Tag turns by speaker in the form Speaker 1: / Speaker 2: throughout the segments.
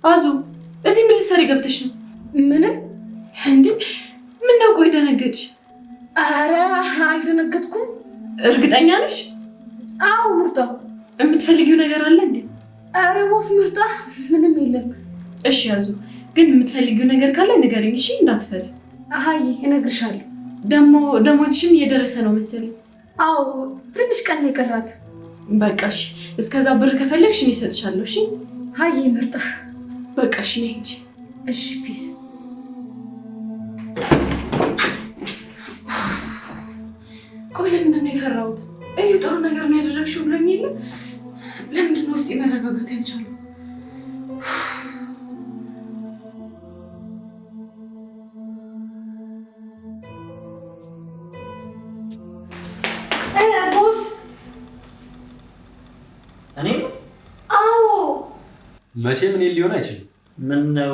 Speaker 1: አዙ እዚህ ምን ልትሰሪ ገብተሽ ነው?
Speaker 2: ምንም
Speaker 1: እንዴ ምን ነው? ቆይ ደነገጥሽ?
Speaker 2: አረ አልደነገጥኩም።
Speaker 1: እርግጠኛ ነሽ?
Speaker 2: አዎ ምርጧ።
Speaker 1: የምትፈልጊው ነገር አለ እንዴ?
Speaker 2: አረ ወፍ ምርጧ ምንም የለም።
Speaker 1: እሺ አዙ ግን የምትፈልጊው ነገር ካለ ንገሪኝ እሺ? እንዳትፈሪ።
Speaker 2: አይ እነግርሻለሁ።
Speaker 1: ደሞዝሽም እየደረሰ ነው መሰለኝ።
Speaker 2: አዎ ትንሽ ቀን ነው የቀራት።
Speaker 1: በቃ እሺ እስከዛ ብር ከፈለግሽ እኔ እሰጥሻለሁ። እሺ
Speaker 2: አይ ምርጧ
Speaker 1: በቃ እሺ ነይ ሂጂ።
Speaker 2: እሺ ፒስ።
Speaker 1: ቆይ ለምንድን ነው የፈራሁት? እዩ ጥሩ ነገር ነው ያደረግሽው ብሎኝ የለ ለምንድን ነው ውስጤ መረጋጋት ያልቻለው?
Speaker 2: ቦስ
Speaker 3: እኔ
Speaker 2: አዎ
Speaker 4: መቼም እኔ ሊሆን አይችልም።
Speaker 3: ምን ነው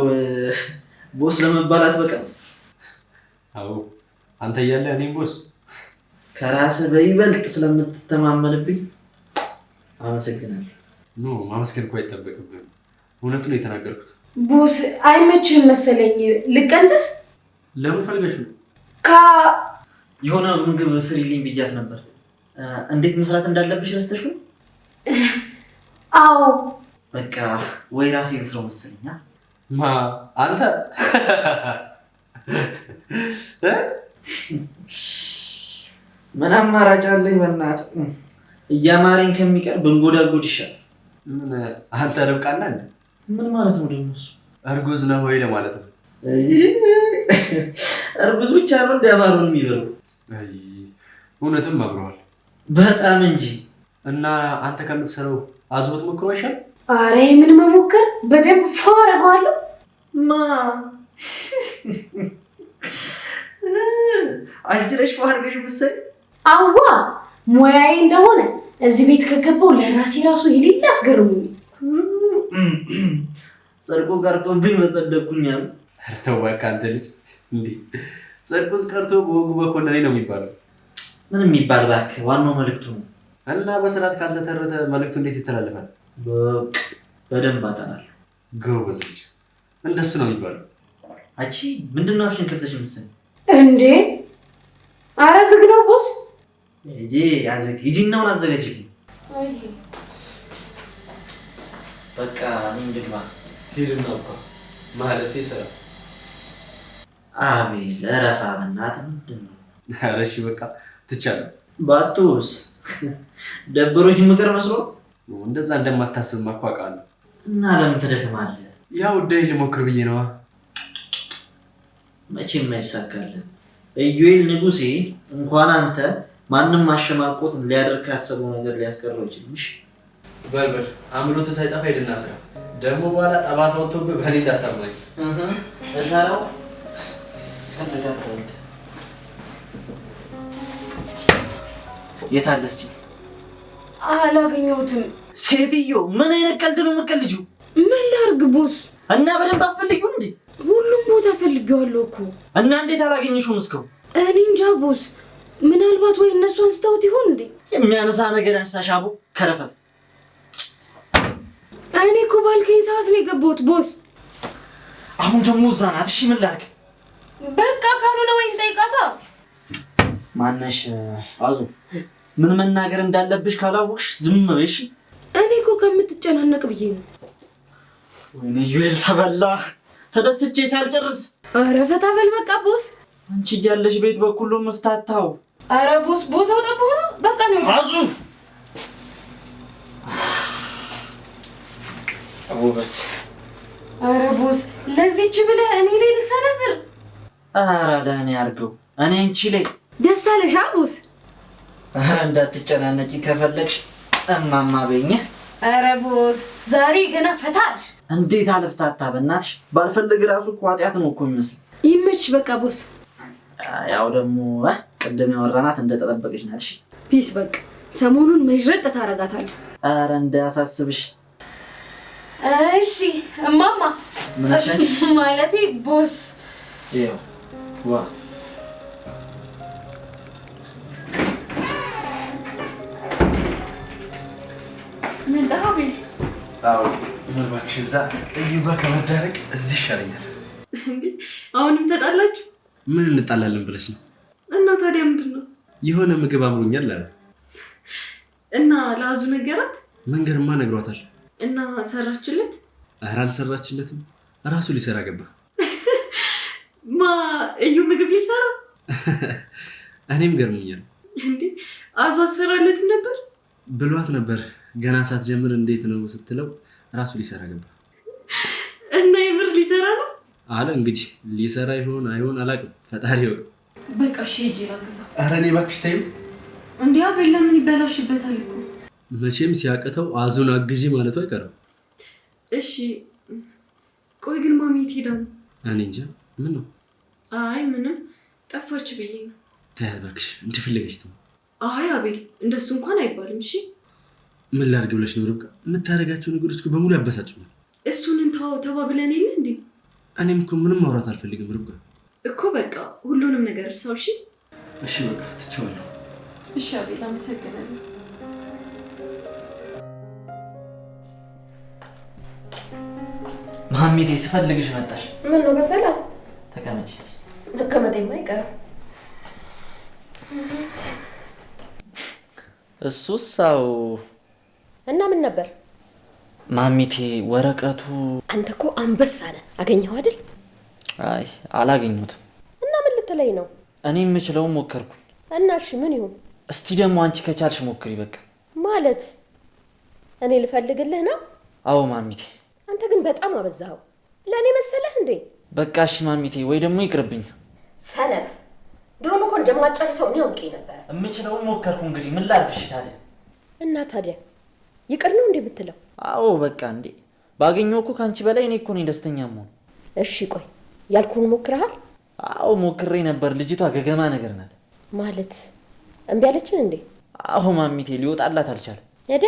Speaker 3: ቦስ ለመባላት በቃ?
Speaker 4: አዎ አንተ እያለ እኔም ቦስ።
Speaker 3: ከራስህ በይበልጥ ስለምትተማመንብኝ አመሰግናለሁ።
Speaker 4: ኖ ማመስገን እኮ አይጠበቅብህም። እውነቱን ነው የተናገርኩት።
Speaker 2: ቦስ አይመችህም መሰለኝ። ልቀንጥስ?
Speaker 4: ለምን ፈልገሽ ነው?
Speaker 3: የሆነ ምግብ ስሪልኝ ብያት ነበር። እንዴት መስራት እንዳለብሽ ረስተሽው?
Speaker 2: አዎ
Speaker 3: በቃ ወይ ራሴ ልስራው መሰለኝ።
Speaker 4: ማ አንተ
Speaker 3: ምን አማራጭ አለኝ? በእናትህ እያማረኝ ከሚቀር ብንጎዳጎድ ይሻላል።
Speaker 4: ምን አንተ ርብቃና እንዴ?
Speaker 3: ምን ማለት ነው ደግሞ እሱ?
Speaker 4: እርጉዝ ነው ወይ ለማለት ነው።
Speaker 3: እርጉዝ ብቻ ነው እንዲያማሩን የሚበሉ?
Speaker 4: አይ እውነትም አብረዋል
Speaker 3: በጣም እንጂ።
Speaker 4: እና አንተ ከምትሰራው አዝቦት ሞክሮ አይሻል?
Speaker 2: አረ ምን መሞከር፣ በደንብ ፎ አደርገዋለሁ።
Speaker 3: አንቺ ነሽ ፎ አድርገሽ መሰለኝ።
Speaker 2: አዋ ሙያዬ እንደሆነ እዚህ ቤት ከገባው ለራሴ ራሱ የሌለ አስገርሙኝ።
Speaker 3: ጸድቆ ቀርቶብኝ መጸደቅኩኛል።
Speaker 4: ኧረ ተው እባክህ አንተ ልጅ እንዴ! ጸድቆስ ቀርቶ በወጉ በኮነኔ ነው የሚባለው።
Speaker 3: ምን የሚባል እባክህ፣ ዋናው መልዕክቱ ነው።
Speaker 4: እና በስርዓት ካልተተረተ መልዕክቱ እንዴት ይተላለፋል?
Speaker 3: በቃ በደንብ አጠናለሁ።
Speaker 4: ጎበዝ ልጅ፣ እንደሱ ነው የሚባለው።
Speaker 3: አንቺ ምንድን ነው አፍሽን ከፍተሽ የምትሰሚው
Speaker 2: እንዴ? ኧረ ዝግ ነው ቦስ።
Speaker 3: ሂጂናውን አዘጋጅልኝ። በቃ እኔም ልግባ።
Speaker 4: ሂድና እኮ ማለቴ ስራ።
Speaker 3: አቤል እረፋ በእናትህ። ምንድን ነው?
Speaker 4: ኧረ እሺ በቃ ትቻለህ።
Speaker 3: ባጡስ ደብሮኝ ምቀር መስሎ?
Speaker 4: እንደዛ እንደማታስብ እኮ አውቃለሁ።
Speaker 3: እና ለምን ትደክማለህ?
Speaker 4: ያው እድል ልሞክር ብዬ ነዋ።
Speaker 3: መቼም አይሳካልህ። ኢዩኤል ንጉሴ እንኳን አንተ ማንም ማሸማቆት ሊያደርግ ካሰበው ነገር ሊያስቀረው ይችላል።
Speaker 4: በልበል አምሮት ሳይጠፋ ሄድና ስራ። ደግሞ በኋላ ጠባሳ ወጥቶብህ በኔ እንዳታማኝ።
Speaker 3: እሰራው ፈልጋለሁ። የት አለ እስኪ?
Speaker 2: አላገኘሁትም።
Speaker 3: ሴትዮ ምን አይነት ቀልድ ነው የምትቀልጂው?
Speaker 2: ምን ላድርግ ቦስ?
Speaker 3: እና በደንብ አትፈልጊው እንዴ?
Speaker 2: ሁሉም ቦታ ፈልጌዋለሁ እኮ።
Speaker 3: እና እንዴት አላገኘሽውም እስካሁን?
Speaker 2: እኔ እንጃ ቦስ። ምናልባት ወይ እነሱ አንስተውት ይሆን እንዴ?
Speaker 3: የሚያነሳ ነገር አንሳሻቦ ከረፈፍ።
Speaker 2: እኔ እኮ ባልከኝ ሰዓት ነው የገባሁት ቦስ።
Speaker 3: አሁን ደግሞ እዛ ናት። እሺ ምን ላድርግ?
Speaker 2: በቃ ካልሆነ ወይ እንጠይቃታ።
Speaker 3: ማነሽ አዙ? ምን መናገር እንዳለብሽ ካላወቅሽ ዝም በይ እሺ።
Speaker 2: እኔ እኮ ከምትጨናነቅ ብዬ ነው።
Speaker 3: ወይኔ ዩኤል ተበላ። ተደስቼ ሳልጨርስ።
Speaker 2: አረ ፈታ በል በቃ ቦስ።
Speaker 3: አንቺ እያለሽ ቤት በኩል ነው መፍታታው።
Speaker 2: አረ ቦስ ቦታው ጠብቆ ነው። በቃ ነው
Speaker 3: አዙ። አቦበስ።
Speaker 2: አረ ቦስ ለዚህች ብለህ እኔ ላይ ልሰነዝር?
Speaker 3: አረ ለእኔ አድርገው። እኔ አንቺ ላይ
Speaker 2: ደስ አለሽ ቦስ?
Speaker 3: አረ እንዳትጨናነቂ ከፈለግሽ እማማ በይኝ።
Speaker 2: አረ ቦስ ዛሬ ገና ፈታሽ።
Speaker 3: እንዴት አልፍታታ በእናትሽ። ባልፈልግ ራሱ እኮ ኃጢአት ነው እኮ የሚመስል።
Speaker 2: ይመችሽ በቃ ቦስ።
Speaker 3: ያው ደግሞ ቅድም ያወራናት እንደተጠበቀች ናት። እሺ
Speaker 2: ፒስ በቃ ሰሞኑን መዥረጥ ታረጋታለህ።
Speaker 3: አረ እንዳያሳስብሽ።
Speaker 2: እሺ እማማ።
Speaker 3: ምን አሻንቺ?
Speaker 2: ማለቴ ቦስ
Speaker 3: ይኸው ዋ
Speaker 1: ምን ታውቂ?
Speaker 4: አዎ ምናልባት እዛ እዩ ጋር ከመዳረቅ እዚህ ይሻለኛል።
Speaker 1: እንዴ አሁንም ተጣላችሁ?
Speaker 4: ምን እንጣላለን ብለሽ ነው?
Speaker 1: እና ታዲያ ምንድን ነው?
Speaker 4: የሆነ ምግብ አምሮኛል አለ
Speaker 1: እና ለአዙ ነገራት?
Speaker 4: መንገርማ ነግሯታል።
Speaker 1: እና ሰራችለት?
Speaker 4: ኧረ አልሰራችለትም፣ ራሱ ሊሰራ ገባ።
Speaker 1: ማ እዩ ምግብ ሊሰራ?
Speaker 4: እኔም ገርሞኛል።
Speaker 1: እንዴ አዙ አሰራለትም ነበር
Speaker 4: ብሏት ነበር። ገና ሳትጀምር እንዴት ነው ስትለው ራሱ ሊሰራ ገባ።
Speaker 1: እና የምር ሊሰራ ነው
Speaker 4: አለ። እንግዲህ ሊሰራ ይሆን አይሆን አላውቅም፣ ፈጣሪ ይወቅ።
Speaker 1: በቃ እሺ ሂጂ ላግዛው።
Speaker 4: ኧረ እኔ እባክሽ ተይው።
Speaker 1: እንዴ አቤል ለምን ይበላሽበታል እኮ።
Speaker 4: መቼም ሲያቅተው አዙን አግዢ ማለቱ አይቀርም።
Speaker 1: እሺ ቆይ ግን ማሚ የት ሄዳ ነው?
Speaker 4: እኔ እንጃ። ምን ነው?
Speaker 1: አይ ምንም ጠፋች ብዬ ነው።
Speaker 4: ተያት እባክሽ፣ እንደፈለገች ትሁን።
Speaker 1: አይ አቤል እንደሱ እንኳን አይባልም። እሺ
Speaker 4: ምን ላድርግ ብለሽ ነው ርብቃ? የምታደርጋቸው ነገሮች እኮ በሙሉ ያበሳጩኛል።
Speaker 1: እሱን ተባብለን የለ እንዴ?
Speaker 4: እኔም እኮ ምንም ማውራት አልፈልግም ርብቃ።
Speaker 1: እኮ በቃ ሁሉንም ነገር እርሳው። እሺ
Speaker 4: እሺ በቃ ትቼዋለሁ።
Speaker 1: እሺ አቤል አመሰግናለሁ።
Speaker 3: ማሚቴ ስፈልግሽ መጣሽ።
Speaker 2: ምን ነው በሰላም
Speaker 3: ተቀመጪ እስኪ።
Speaker 2: መቀመጤማ አይቀርም።
Speaker 3: እሱስ አዎ።
Speaker 2: እና ምን ነበር
Speaker 3: ማሚቴ? ወረቀቱ
Speaker 2: አንተ እኮ አንበሳ ነህ። አገኘኸው አይደል?
Speaker 3: አይ አላገኘሁትም።
Speaker 2: እና ምን ልትለኝ ነው?
Speaker 3: እኔ የምችለውን ሞከርኩኝ።
Speaker 2: እና እሺ ምን ይሁን?
Speaker 3: እስቲ ደግሞ አንቺ ከቻልሽ ሞክሪ። በቃ
Speaker 2: ማለት እኔ ልፈልግልህ ነው?
Speaker 3: አዎ ማሚቴ።
Speaker 2: አንተ ግን በጣም አበዛኸው። ለእኔ መሰለህ እንዴ?
Speaker 3: በቃ እሺ ማሚቴ፣ ወይ ደግሞ ይቅርብኝ።
Speaker 2: ሰነፍ። ድሮም እኮ እንደማጨርሰው እኔ አውቄ ነበር።
Speaker 3: የምችለውን ሞከርኩ። እንግዲህ ምን ላድርግሽ ታዲያ?
Speaker 2: እና ታዲያ ይቅር ነው እንዴ ብትለው?
Speaker 3: አዎ በቃ እንዴ፣ ባገኘው እኮ ካንቺ በላይ እኔ እኮ ነኝ ደስተኛ መሆን።
Speaker 2: እሺ ቆይ ያልኩህን ሞክረሃል?
Speaker 3: አዎ ሞክሬ ነበር። ልጅቷ ገገማ ነገር ናት።
Speaker 2: ማለት እምቢ አለችን እንዴ?
Speaker 3: አዎ ማሚቴ፣ ሊወጣላት አልቻለም።
Speaker 2: ሄደ።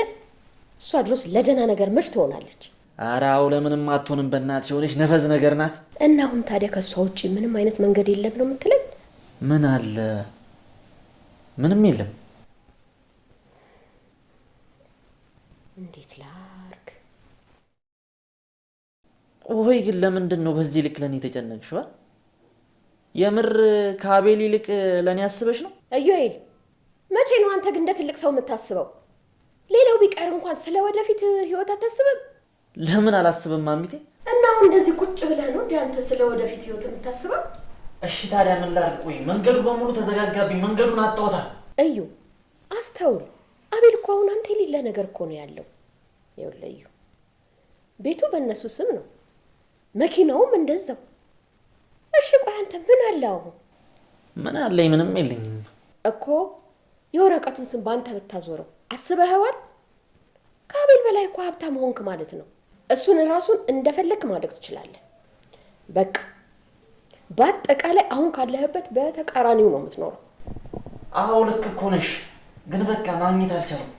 Speaker 2: እሷ ድሮስ ለደህና ነገር መች ትሆናለች?
Speaker 3: ኧረ አዎ ለምንም አትሆንም። በእናትሽ ሆነሽ ነፈዝ ነገር ናት።
Speaker 2: እና አሁን ታዲያ ከእሷ ውጭ ምንም አይነት መንገድ የለም ነው የምትለኝ?
Speaker 3: ምን አለ? ምንም የለም።
Speaker 2: እንዴት ላርግ?
Speaker 3: ወይ ግን ለምንድን ነው በዚህ ልክ ለኔ ተጨነቅሽው? የምር ከአቤል ይልቅ ለኔ አስበሽ ነው?
Speaker 2: ኢዩኤል፣ መቼ ነው አንተ ግን እንደ ትልቅ ሰው የምታስበው? ሌላው ቢቀር እንኳን ስለ ወደፊት ህይወት አታስብም?
Speaker 3: ለምን አላስብም ማሚቴ?
Speaker 2: እና አሁን እንደዚህ ቁጭ ብለህ ነው እንዴ አንተ ስለ ወደፊት ህይወት የምታስበው?
Speaker 3: እሺ ታዲያ ምን ላድርግ? ቆይ መንገዱ በሙሉ ተዘጋጋብኝ። መንገዱን አጣሁታ።
Speaker 2: እዩ አስተውል። አቤል እኮ አሁን አንተ የሌለ ነገር እኮ ነው ያለው። ይኸውልህ እዩ፣ ቤቱ በእነሱ ስም ነው፣ መኪናውም እንደዛው። እሺ ቆይ አንተ ምን አለ አሁን?
Speaker 3: ምን አለኝ? ምንም የለኝም
Speaker 2: እኮ። የወረቀቱን ስም በአንተ ብታዞረው አስበኸዋል? ከአቤል በላይ እኮ ሀብታም ሆንክ ማለት ነው። እሱን ራሱን እንደፈለክ ማድረግ ትችላለህ። በቃ በአጠቃላይ አሁን ካለህበት በተቃራኒው ነው የምትኖረው።
Speaker 3: አዎ ልክ እኮ ነሽ፣ ግን በቃ ማግኘት አልቻልኩም።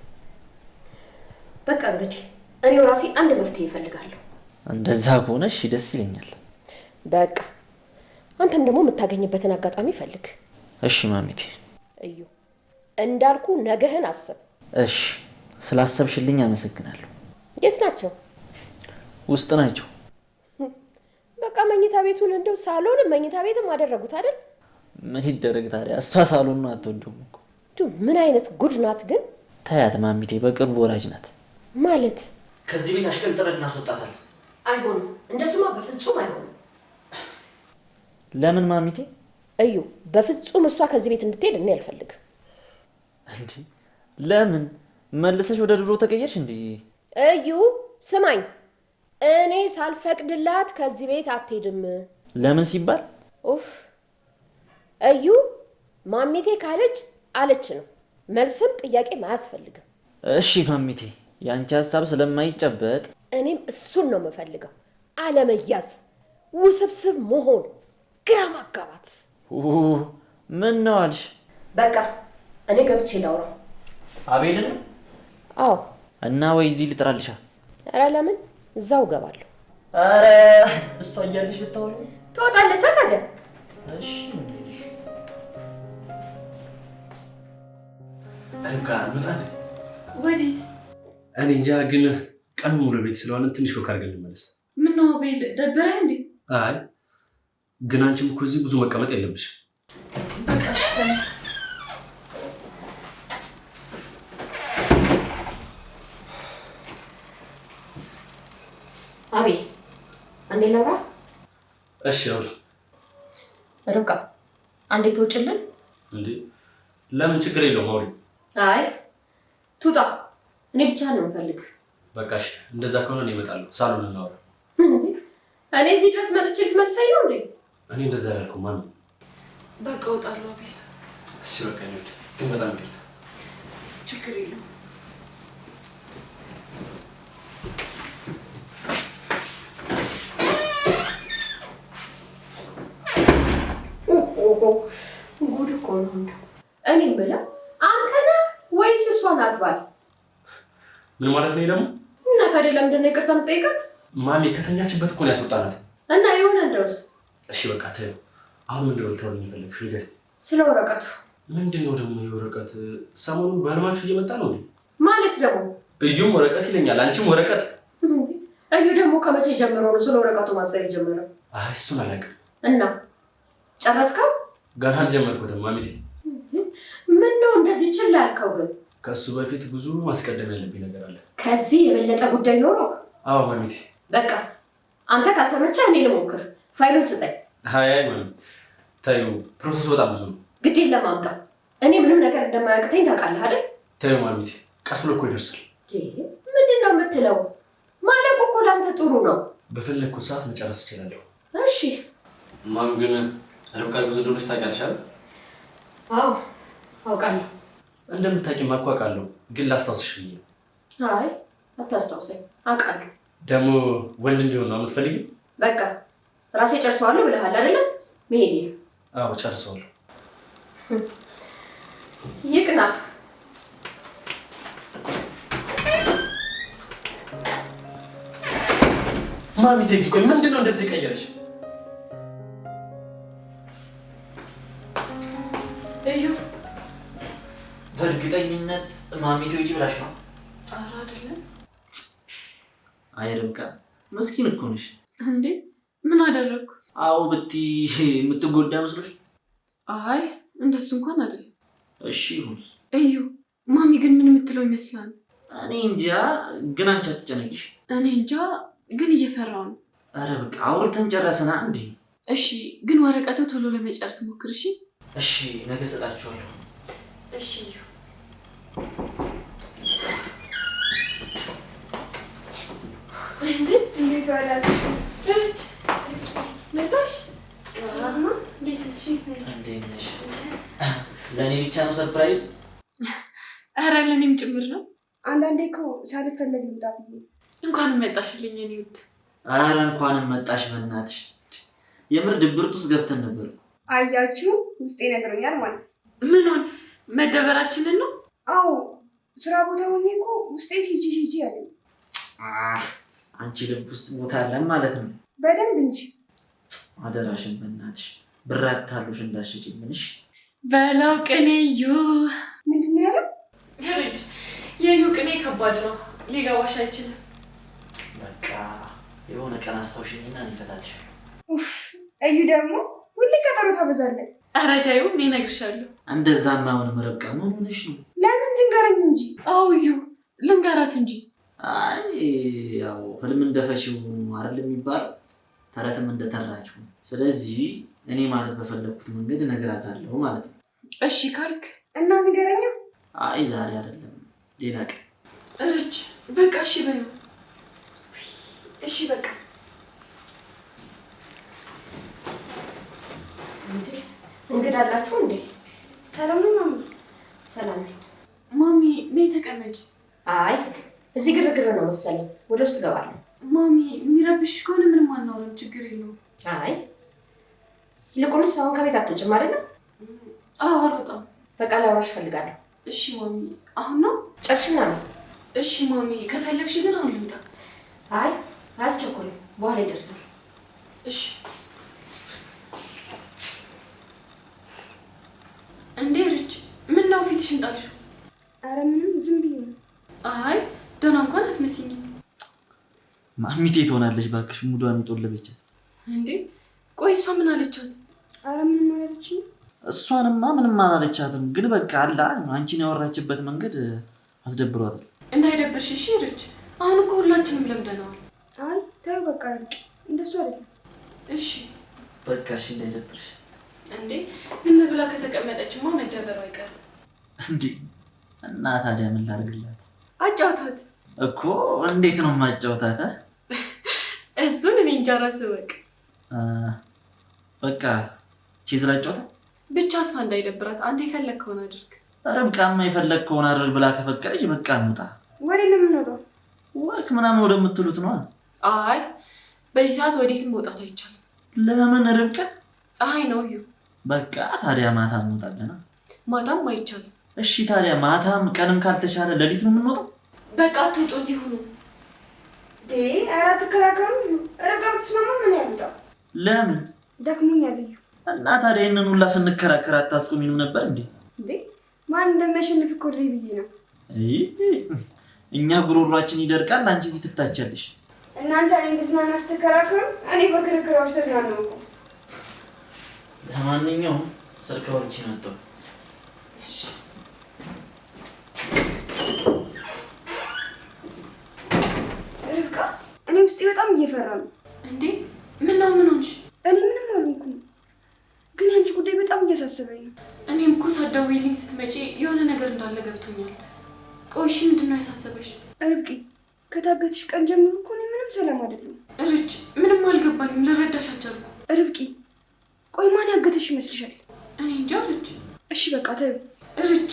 Speaker 2: በቃ እንግዲህ እኔው ራሴ አንድ መፍትሄ እፈልጋለሁ።
Speaker 3: እንደዛ ከሆነ እሺ ደስ ይለኛል።
Speaker 2: በቃ አንተም ደግሞ የምታገኝበትን አጋጣሚ ፈልግ።
Speaker 3: እሺ ማሚቴ።
Speaker 2: እዩ እንዳልኩ ነገህን አስብ።
Speaker 3: እሺ ስላሰብሽልኝ አመሰግናለሁ።
Speaker 2: የት ናቸው?
Speaker 3: ውስጥ ናቸው።
Speaker 2: በቃ መኝታ ቤቱን እንደው ሳሎን መኝታ ቤትም አደረጉት አይደል?
Speaker 3: ምን ይደረግ ታዲያ፣ እሷ ሳሎን ነው አትወደውም እኮ።
Speaker 2: ምን አይነት ጉድ ናት ግን።
Speaker 3: ታያት ማሚቴ፣ በቅርቡ ወራጅ ናት።
Speaker 2: ማለት
Speaker 3: ከዚህ ቤት አሽቀንጥረን እናስወጣታለን።
Speaker 2: አይሆንም፣ እንደሱማ በፍጹም አይሆንም።
Speaker 3: ለምን ማሚቴ?
Speaker 2: እዩ በፍጹም እሷ ከዚህ ቤት እንድትሄድ እኔ አልፈልግም።
Speaker 3: እንዴ ለምን? መልሰሽ ወደ ድሮ ተቀየርሽ እንዴ?
Speaker 2: እዩ ስማኝ፣ እኔ ሳልፈቅድላት ከዚህ ቤት አትሄድም።
Speaker 3: ለምን ሲባል?
Speaker 2: ኡፍ እዩ ማሚቴ ካለች አለች ነው። መልስም ጥያቄም አያስፈልግም።
Speaker 3: እሺ ማሚቴ፣ ያንቺ ሀሳብ ስለማይጨበጥ
Speaker 2: እኔም እሱን ነው የምፈልገው። አለመያዝ፣ ውስብስብ መሆን፣ ግራ ማጋባት።
Speaker 3: ምን ነው አልሽ?
Speaker 2: በቃ እኔ ገብቼ ላውራው።
Speaker 3: አቤልን?
Speaker 2: አዎ።
Speaker 3: እና ወይ እዚህ ልጥራልሻ?
Speaker 2: ኧረ ለምን እዛው ገባለሁ።
Speaker 3: ኧረ እሷ እያለሽ ልታወሪ
Speaker 2: ትወጣለች ታዲያ።
Speaker 3: እሺ
Speaker 4: ርብቃ እንውጣ።
Speaker 1: ወዴት?
Speaker 4: እኔ እንጃ፣ ግን ቀን ሙሉ ቤት ስለሆነ ትንሽ ወክ አድርገን እንመለስ።
Speaker 1: ምን ነው አቤል ደበረህ እንዴ?
Speaker 4: አይ ግን አንቺም እኮ እዚህ ብዙ መቀመጥ የለብሽም።
Speaker 1: በቃ እሺ ተነስ።
Speaker 2: አቤል አንዴ ላውራ።
Speaker 4: እሺ አውሪ።
Speaker 2: ርብቃ አንዴ ትወጪልን
Speaker 4: እንዴ? ለምን? ችግር የለውም አውሪ።
Speaker 2: አይ ትውጣ፣ እኔ ብቻ ነው የምፈልግ።
Speaker 4: በቃ እሺ እንደዛ ከሆነ እኔ እመጣለሁ። ሳሎን እናወራ።
Speaker 2: እኔ እዚህ ድረስ መጥቼ ልትመልሰኝ ነው እንዴ?
Speaker 4: እኔ እንደዛ ያልኩህ ማን ነው?
Speaker 1: በቃ እወጣለሁ አቤል።
Speaker 4: እሺ በቃ ግን በጣም ይቅርታ።
Speaker 1: ችግር የለውም።
Speaker 2: ጉድ እኮ ነው እንደው። እኔ የምለው አንተ ነህ ወይስ እሷ ናት ባል?
Speaker 4: ምን ማለት ነው ደግሞ?
Speaker 2: እና ታዲያ ለምንድን ነው ይቅርታ የምጠይቃት?
Speaker 4: ማሚ ከተኛችበት እኮ ነው ያስወጣናት።
Speaker 2: እና የሆነ እንደውስ።
Speaker 4: እሺ በቃ ተይው። አሁን ምንድን ነው ልታወሪኝ የፈለግሽው? ንገሪኝ።
Speaker 2: ስለ ወረቀቱ።
Speaker 4: ምንድን ነው ደግሞ የወረቀት? ሰሞኑን በህልማችሁ እየመጣ ነው እንዴ?
Speaker 2: ማለት ደግሞ
Speaker 4: እዩም ወረቀት ይለኛል፣ አንቺም ወረቀት።
Speaker 2: እዩ ደግሞ ከመቼ ጀምሮ ነው ስለ ወረቀቱ ማሰብ የጀመረው?
Speaker 4: አይ እሱን አላውቅም።
Speaker 2: እና ጨረስከው?
Speaker 4: ገና አልጀመርኩትም ማሚቴ።
Speaker 2: ምን ነው እንደዚህ ችላ ያልከው ግን?
Speaker 4: ከእሱ በፊት ብዙ ማስቀደም ያለብኝ ነገር አለ።
Speaker 2: ከዚህ የበለጠ ጉዳይ ኖሮ?
Speaker 4: አዎ ማሚቴ።
Speaker 2: በቃ አንተ ካልተመቸ እኔ ልሞክር። ፋይሉን ስጠኝ።
Speaker 4: አይ ማሚ ታዩ፣ ፕሮሰሱ በጣም ብዙ ነው።
Speaker 2: ግዴን ለማምጣ እኔ ምንም ነገር እንደማያቅተኝ ታውቃለህ አይደል?
Speaker 4: ታዩ ማሚቴ፣ ቀስ ብሎ እኮ ይደርሳል።
Speaker 2: ምንድን ነው የምትለው? ማለቁ እኮ ለአንተ ጥሩ ነው።
Speaker 4: በፈለግኩት ሰዓት መጨረስ እችላለሁ።
Speaker 2: እሺ
Speaker 4: ማም ግን ርብቃ ብዙ እንደሆነች ታውቂያለሽ አይደል?
Speaker 2: አዎ አውቃለሁ።
Speaker 4: እንደምታውቂም እኮ አውቃለሁ፣ ግን ላስታውስሽ ብዬ ነው።
Speaker 2: አይ አታስታውሰኝ፣ አውቃለሁ።
Speaker 4: ደግሞ ወንድ እንዲሆን ነው የምትፈልጊው?
Speaker 2: በቃ ራሴ ጨርሰዋለሁ ብለሃል አይደለ? መሄዴ ነው።
Speaker 4: አዎ ጨርሰዋለሁ።
Speaker 2: ይቅና።
Speaker 4: ማሚቴ ቆይ፣ ምንድን ነው እንደዚህ የቀየረሽ?
Speaker 1: እዩ
Speaker 3: በእርግጠኝነት ማሚቴ ውጪ ብላሽ ነው?
Speaker 1: ኧረ አይደለም።
Speaker 3: አይ ርብቃ ምስኪን እኮ ነሽ።
Speaker 1: እንዴ ምን አደረግኩ?
Speaker 3: አዎ ብትይ የምትጎዳ መስሎሽ?
Speaker 1: አይ እንደሱ እንኳን አይደለም።
Speaker 3: እሺ ይሁን።
Speaker 1: እዩ ማሚ ግን ምን የምትለው ይመስላል?
Speaker 3: እኔ እንጃ፣ ግን አንቺ አትጨነቂሽ።
Speaker 1: እኔ እንጃ ግን እየፈራው ነው።
Speaker 3: ኧረ በቃ አውርተን ጨረስና እንዴ።
Speaker 1: እሺ ግን ወረቀቱ ቶሎ ለመጨረስ ሞክር። እሺ
Speaker 3: እሺ ነገ እሰጣችኋለሁ።
Speaker 1: እሺ
Speaker 5: እንዴት ዋላችሁ?
Speaker 1: እርች ነታሽ
Speaker 5: እንዴት ነሽ?
Speaker 3: እንዴት ነሽ? ለእኔ ብቻ ነው ሰርፕራይዝ?
Speaker 1: ኧረ ለእኔም ጭምር ነው።
Speaker 5: አንዳንዴ እኮ ሳልፈለግ ልምጣ ብዬ።
Speaker 1: እንኳን መጣሽልኝ የኔ ውድ።
Speaker 3: ኧረ እንኳንም መጣሽ በእናትሽ። የምር ድብርት ውስጥ ገብተን ነበር።
Speaker 5: አያችሁ ውስጤ ነግሮኛል ማለት ነው።
Speaker 1: ምኑን? መደበራችንን ነው?
Speaker 5: አዎ ስራ ቦታ ሆኜ እኮ ውስጤ ሂጂ ሂጂ አለኝ።
Speaker 3: አንቺ ልብ ውስጥ ቦታ አለን ማለት ነው።
Speaker 5: በደንብ እንጂ።
Speaker 3: አደራሽን በእናትሽ ብር አታሉሽ እንዳትሸጪ። ምንሽ
Speaker 1: በለው ቅኔ እዩ።
Speaker 5: ምንድን ነው ያለው?
Speaker 1: ልጅ የዩ ቅኔ ከባድ ነው፣ ሊገባሽ አይችልም።
Speaker 3: በቃ የሆነ ቀን አስታውሽኝና እኔ እፈታልሻለሁ።
Speaker 5: ኡፍ እዩ ደግሞ ሁሌ ቀጠሮ ታበዛለን።
Speaker 1: ኧረ ተይው፣ እኔ እነግርሻለሁ።
Speaker 3: እንደዛማ አይሆንም ርብቃ። ምን ሆነሽ ነው?
Speaker 5: ለምን ትንገረኝ እንጂ።
Speaker 1: አዎ እዩ ልንገራት እንጂ።
Speaker 3: አይ ያው ህልም እንደፈቺው አይደል የሚባለው፣ ተረትም እንደተራችው። ስለዚህ እኔ ማለት በፈለኩት መንገድ እነግራታለሁ ማለት ነው።
Speaker 1: እሺ ካልክ
Speaker 5: እና ንገረኛ።
Speaker 3: አይ ዛሬ አይደለም ሌላ ቀን።
Speaker 1: እርች በቃ እሺ በይው።
Speaker 5: እሺ በቃ።
Speaker 2: እንግዳ አላችሁ እንዴ?
Speaker 5: ሰላም ነው ማሚ?
Speaker 2: ሰላም ነው
Speaker 1: ማሚ ነይ ተቀመጭ።
Speaker 2: አይ እዚህ ግርግር ነው መሰለኝ፣ ወደ ውስጥ እገባለሁ።
Speaker 1: ማሚ የሚረብሽ ከሆነ ምንም አናወራም፣ ችግር የለውም።
Speaker 2: አይ ይልቁንስ አሁን ከቤት አትወጭም አይደለ?
Speaker 1: አዎ አልወጣም።
Speaker 2: በቃ ላወራሽ እፈልጋለሁ።
Speaker 1: እሺ ማሚ አሁን ነው?
Speaker 2: ጨርሽና ነው?
Speaker 1: እሺ ማሚ ከፈለግሽ ግን አሁን ልምጣ።
Speaker 2: አይ አያስቸኩልም፣ በኋላ ይደርሳል።
Speaker 1: እሺ እንዴ ርች ምን ነው ፊትሽን ጣልሽው?
Speaker 5: አረ ምንም ዝም ብዬ ነው።
Speaker 1: አይ ደህና እንኳን አትመስይኝም።
Speaker 3: ማሚቴ ትሆናለች ባክሽ ሙዷን ይጦለበች
Speaker 1: እንዴ ቆይ እሷ ምን አለቻት?
Speaker 5: ኧረ ምንም አላለችኝም።
Speaker 3: እሷንማ ምንም አላለቻትም፣ ግን በቃ አላ አንቺን ያወራችበት መንገድ አስደብሯታል።
Speaker 1: እንዳይደብርሽ እሺ ርች፣ አሁን እኮ ሁላችንም ለምደናል።
Speaker 5: አይ ተይው በቃ ርቅ፣ እንደሱ አይደለም።
Speaker 1: እሺ
Speaker 3: በቃ እሺ እንዳይደብርሽ።
Speaker 1: እንዴ ዝም ብላ ከተቀመጠችማ መደበሩ አይቀርም
Speaker 3: እንዴ። እና ታዲያ ምን ላድርግላት?
Speaker 1: አጫውታት
Speaker 3: እኮ። እንዴት ነው ማጫውታት?
Speaker 1: እሱን እኔ እንጃ እራስህ ወቅ።
Speaker 3: በቃ ቺዝ ላጫውታ
Speaker 1: ብቻ እሷ እንዳይደብራት አንተ የፈለግከውን አድርግ።
Speaker 3: ርብቃማ የፈለግከውን አድርግ ብላ ከፈቀደች በቃ እንውጣ።
Speaker 5: ወዴት ነው የምንወጣው?
Speaker 3: ወክ ምናምን ወደምትሉት ነው።
Speaker 1: አይ በዚህ ሰዓት ወዴትም መውጣት አይቻልም።
Speaker 3: ለምን ርብቃ?
Speaker 1: ፀሐይ ነው እዩ።
Speaker 3: በቃ ታዲያ ማታ እንወጣለን።
Speaker 1: ማታም አይቻልም።
Speaker 3: እሺ ታዲያ ማታም ቀንም ካልተሻለ ሌሊት ነው የምንወጣው። በቃ
Speaker 1: አትውጡ፣ እዚህ ሁኑ።
Speaker 5: ኧረ አትከራከሩ። ርብቃ ብትስማማ ምን ያምጣው?
Speaker 3: ለምን
Speaker 5: ደክሞኛል እዩ።
Speaker 3: እና ታዲያ ይሄንን ሁላ ስንከራከር አታስቆሚንም ነበር እንዴ?
Speaker 5: ማን እንደሚያሸንፍ እኮ ብዬ ነው።
Speaker 3: እኛ ጉሮሯችን ይደርቃል፣ አንቺ እዚህ ትፍታቻለሽ።
Speaker 5: እናንተ እኔ እንድዝናና ስትከራከሩ እኔ በክርክራዎች ተዝናናው እኮ።
Speaker 3: ለማንኛውም ስልካዎች ናቸው።
Speaker 5: ርብቃ እኔ ውስጤ በጣም እየፈራ ነው።
Speaker 1: እንዴ ምነው? ምን ሆንሽ?
Speaker 5: እኔ ምንም አልሆንኩም፣ ግን አንቺ ጉዳይ በጣም እያሳሰበኝ ነው።
Speaker 1: እኔም እኮ ሳትደውይልኝ ስትመጪ የሆነ ነገር እንዳለ ገብቶኛል። ቆይሽ ምንድን ነው ያሳሰበሽ?
Speaker 5: ርብቃ ከታገትሽ ቀን ጀምሮ እኮ እኔ ምንም ሰላም አይደለም።
Speaker 1: ርች ምንም አልገባኝም፣ ልረዳሽ አልቻልኩም።
Speaker 5: ርብቃ ቆይ ማን ያገተሽ ይመስልሻል?
Speaker 1: እኔ እንጃ ርች።
Speaker 5: እሺ በቃ ተይው።
Speaker 1: ርች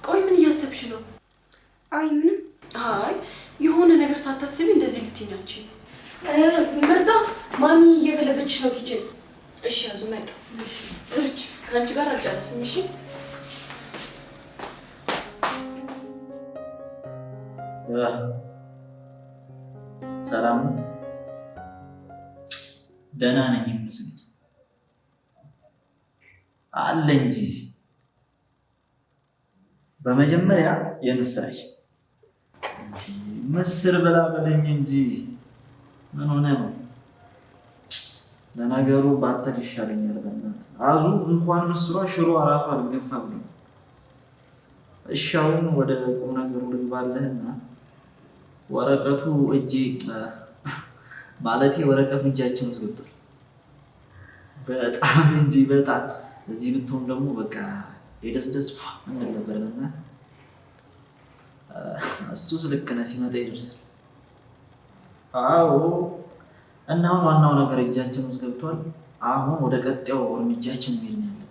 Speaker 1: ቆይ ምን እያሰብሽ ነው?
Speaker 5: አይ ምንም።
Speaker 1: አይ የሆነ ነገር ሳታስቢ እንደዚህ ልትኛች።
Speaker 2: ምርጣ ማሚ እየፈለገችሽ ነው ኪችን።
Speaker 1: እሺ ያዙ መጣ። እሺ ርች ከአንቺ ጋር አልጨረስም። እሺ
Speaker 3: ሰላም ነው? ደህና ነኝ ይመስገን አለ እንጂ። በመጀመሪያ የምስራች ምስር ብላ በለኝ እንጂ ምን ሆነ ነው? ለነገሩ ባተል ይሻለኛል። በእናትህ አዙ እንኳን ምስሯ ሽሮ ራሱ አልገፋ ብሎ። እሺ አሁን ወደ ቁም ነገሩ ልግባለህና ወረቀቱ እጄ ማለቴ ወረቀቱ እጃችን ውስጥ ገብቷል። በጣም እንጂ በጣም እዚህ ብትሆን ደግሞ በቃ የደስደስ ምን ነበር እና እሱስ ልክ ነህ፣ ሲመጣ ይደርሳል። አዎ እና አሁን ዋናው ነገር እጃችን ውስጥ ገብቷል። አሁን ወደ ቀጣዩ እርምጃችን መሄድ ነው ያለብን።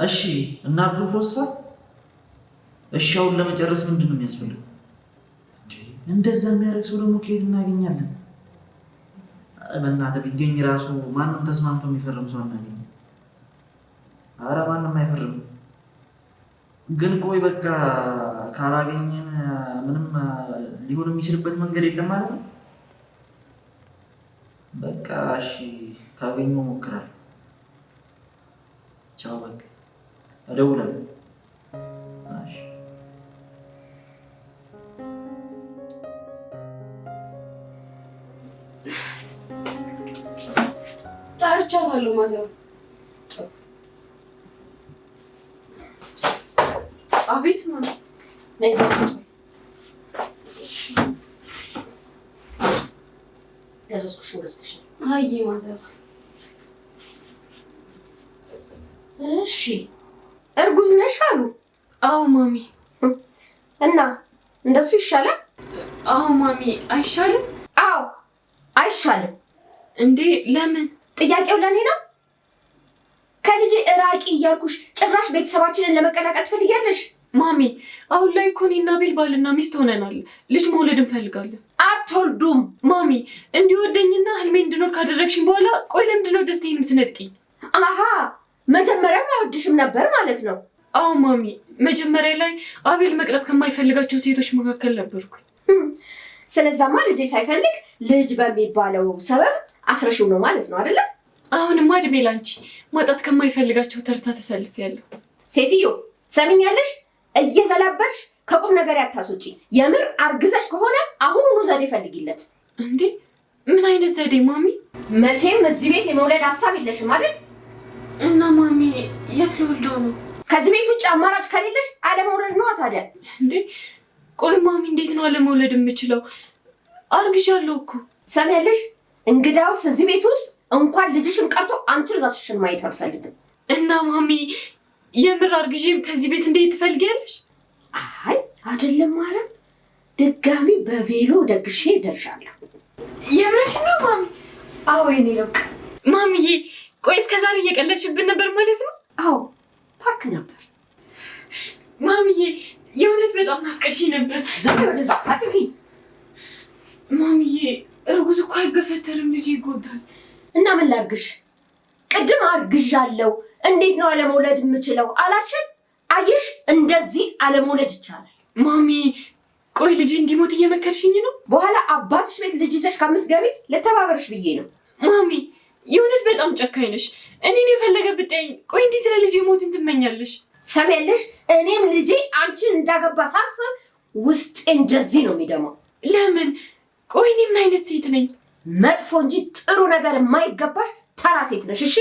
Speaker 3: እሺ እና ብዙ ፕሮሰስ። እሺ አሁን ለመጨረስ ምንድን ነው የሚያስፈልገው? እንደዛ የሚያደርግ ሰው ደግሞ ከየት እናገኛለን? በእናትህ ቢገኝ ራሱ ማንም ተስማምቶ የሚፈርም ሰው አናገኝም። ኧረ ማንም አይፈርም። ግን ቆይ በቃ ካላገኘን ምንም ሊሆን የሚችልበት መንገድ የለም ማለት ነው። በቃ እሺ ካገኘሁ እሞክራለሁ። ቻው በቃ እደውላለሁ። እሺ
Speaker 1: ጠርቻታለሁ ማዘር። አቤት ነው
Speaker 2: ነይዛ ያዘዝኩሽን ገዝተሽ ነው?
Speaker 1: አይ ማዘር።
Speaker 2: እሺ እርጉዝ ነሽ አሉ?
Speaker 1: አዎ ማሚ።
Speaker 2: እና እንደሱ ይሻላል?
Speaker 1: አዎ ማሚ። አይሻልም?
Speaker 2: አዎ አይሻልም።
Speaker 1: እንዴ ለምን?
Speaker 2: ጥያቄው ለኔ ነው? ከልጄ እራቂ እያልኩሽ ጭራሽ ቤተሰባችንን ለመቀላቀል ትፈልጊያለሽ?
Speaker 1: ማሚ አሁን ላይ እኮ እኔና ቤል ባልና ሚስት ሆነናል። ልጅ መውለድ እንፈልጋለን።
Speaker 2: አትወልዱም።
Speaker 1: ማሚ እንዲወደኝና ህልሜ እንድኖር ካደረግሽኝ በኋላ ቆይ ለምንድን ነው ደስታዬን የምትነጥቂኝ?
Speaker 2: አሃ መጀመሪያም አይወድሽም ነበር ማለት ነው?
Speaker 1: አዎ ማሚ፣ መጀመሪያ ላይ አቤል መቅረብ ከማይፈልጋቸው ሴቶች መካከል ነበርኩኝ።
Speaker 2: ስለዛማ ልጄ ሳይፈልግ ልጅ በሚባለው ሰበብ አስረሽው ነው ማለት ነው አይደለ?
Speaker 1: አሁንማ እድሜ ላንቺ ማጣት ከማይፈልጋቸው ተርታ ተሰልፌያለሁ።
Speaker 2: ሴትዮ ሰሚኛለሽ? እየዘላበሽ ከቁም ነገር ያታስውጪ። የምር አርግዘሽ ከሆነ አሁኑኑ ዘዴ ፈልጊለት።
Speaker 1: እንዴ ምን አይነት ዘዴ ማሚ?
Speaker 2: መቼም እዚህ ቤት የመውለድ ሀሳብ የለሽም አይደል?
Speaker 1: እና ማሚ የት ልወልደው ነው?
Speaker 2: ከዚህ ቤት ውጭ አማራጭ ከሌለሽ አለመውለድ ነው ታዲያ።
Speaker 1: እንዴ ቆይ ማሚ እንዴት ነው አለመውለድ የምችለው? አርግዣለሁ እኮ።
Speaker 2: ሰሚያለሽ? እንግዳውስ እዚህ ቤት ውስጥ እንኳን ልጅሽን ቀርቶ አንቺን ራስሽን ማየት አልፈልግም።
Speaker 1: እና ማሚ የምር አርግዤም ከዚህ ቤት እንዴት ትፈልጊያለሽ?
Speaker 2: አይ አይደለም ማለት ድጋሚ በቬሎ ደግሼ ደርሻለሁ።
Speaker 1: የምርሽ ነው ማሚ?
Speaker 2: አዎ የኔ ልቅ
Speaker 1: ማሚዬ፣ ቆይ እስከ ዛሬ እየቀለድሽብን ነበር ማለት ነው?
Speaker 2: አዎ ፓርክ ነበር።
Speaker 1: ማሚዬ የእውነት በጣም ናፍቀሽኝ ነበር።
Speaker 2: ዛሬ ወደዛ አትሂጂ።
Speaker 1: ማሚዬ እርጉዝ እኮ አይገፈተርም፣ ልጅ ይጎዳል።
Speaker 2: እና ምን ላርግሽ? ቅድም አርግዣለሁ እንዴት ነው አለመውለድ የምችለው አላልሽም? አየሽ እንደዚህ አለመውለድ ይቻላል።
Speaker 1: ማሚ ቆይ ልጅ እንዲሞት እየመከርሽኝ ነው?
Speaker 2: በኋላ አባትሽ ቤት ልጅ ይዘሽ ከምትገቢ ልተባበርሽ ብዬ ነው።
Speaker 1: ማሚ የእውነት በጣም ጨካኝ ነሽ። እኔን የፈለገ ብጠይኝ፣ ቆይ እንዴት ለልጅ ሞትን ትመኛለሽ?
Speaker 2: ሰሚያለሽ? እኔም ልጄ አንቺን እንዳገባ ሳስብ ውስጤ እንደዚህ ነው የሚደማው።
Speaker 1: ለምን? ቆይ እኔ ምን አይነት ሴት ነኝ?
Speaker 2: መጥፎ እንጂ ጥሩ ነገር የማይገባሽ ተራ ሴት ነሽ። እሺ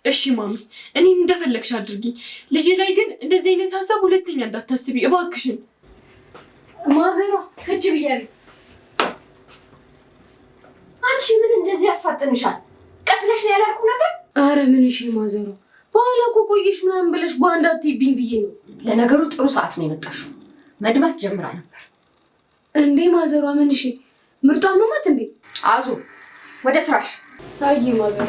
Speaker 1: እሺ ማሚ፣ እኔን እንደፈለግሽ አድርጊኝ። ልጄ ላይ ግን እንደዚህ አይነት ሀሳብ ሁለተኛ እንዳታስቢ እባክሽን።
Speaker 5: ማዘሯ ከጅ ብያለሁ።
Speaker 2: አንቺ ምን እንደዚህ ያፋጥንሻል? ቀስለሽ ነው ያላልኩ ነበር?
Speaker 5: አረ ምን እሺ ማዘሯ፣ በኋላ እኮ ቆየሽ ምናምን ብለሽ ጓንዳ አትይብኝ ብዬ ነው።
Speaker 2: ለነገሩ ጥሩ ሰዓት ነው የመጣሽው። መድማት ጀምራ ነበር
Speaker 5: እንዴ ማዘሯ። ምን እሺ ምርጧ ማማት እንዴ?
Speaker 2: አዙ ወደ ስራሽ።
Speaker 5: አይ ማዘሯ